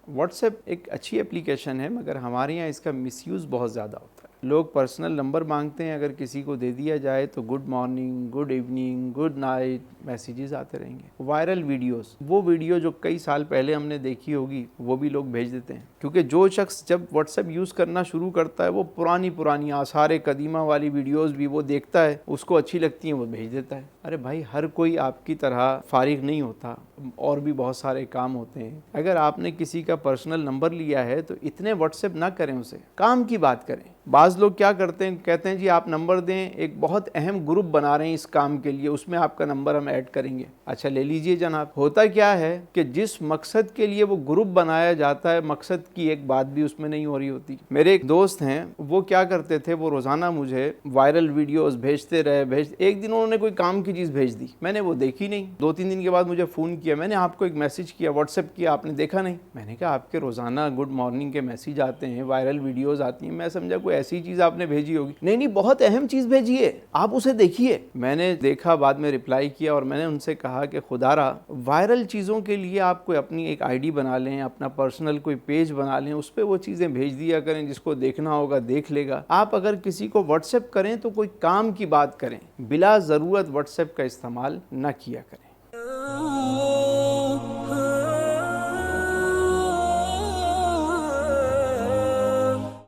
WhatsApp एक अच्छी application है, मगर हमारे यहाँ इसका मिसयूज़ बहुत ज़्यादा होता है। लोग पर्सनल नंबर मांगते हैं, अगर किसी को दे दिया जाए तो good morning, good evening, good night messages आते रहेंगे। वायरल वीडियोस, वो वीडियो जो कई साल पहले हमने देखी होगी वो भी लोग भेज देते हैं, क्योंकि जो शख्स जब व्हाट्सएप यूज़ करना शुरू करता है वो पुरानी आसार कदीमा वाली वीडियोस भी वो देखता है, उसको अच्छी लगती हैं, वो भेज देता है। अरे भाई, हर कोई आपकी तरह फारिग नहीं होता, और भी बहुत सारे काम होते हैं। अगर आपने किसी का पर्सनल नंबर लिया है तो इतने व्हाट्सएप ना करें, उसे काम की बात करें। बाज़ लोग क्या करते हैं, कहते हैं जी आप नंबर दें, एक बहुत अहम ग्रुप बना रहे हैं इस काम के लिए, उसमें आपका नंबर हम ऐड करेंगे। अच्छा, ले लीजिए जनाब। होता क्या है कि जिस मकसद के लिए वो ग्रुप बनाया जाता है, मकसद की एक बात भी उसमें नहीं हो रही होती। मेरे एक दोस्त हैं, वो क्या करते थे, वो रोज़ाना मुझे वायरल वीडियोस भेजते रहे। एक दिन उन्होंने कोई काम की चीज़ भेज दी, मैंने वो देखी नहीं। 2-3 दिन के बाद मुझे फ़ोन किया, मैंने आपको एक मैसेज किया, व्हाट्सएप किया, आपने देखा नहीं। मैंने कहा आपके रोज़ाना गुड मॉर्निंग के मैसेज आते हैं, वायरल वीडियोज़ आती हैं, मैं समझा कोई ऐसी चीज़ आपने भेजी होगी। नहीं, बहुत अहम चीज़ भेजी है, आप उसे देखिए। मैंने देखा, बाद में रिप्लाई किया और मैंने उनसे कहा कि खुदारा, वायरल चीज़ों के लिए आप कोई अपनी एक आईडी बना लें, अपना पर्सनल कोई पेज बना लें, उस पर वो चीज़ें भेज दिया करें, जिसको देखना होगा देख लेगा। आप अगर किसी को व्हाट्सएप करें तो कोई काम की बात करें, बिला ज़रूरत व्हाट्सएप का इस्तेमाल न किया करें।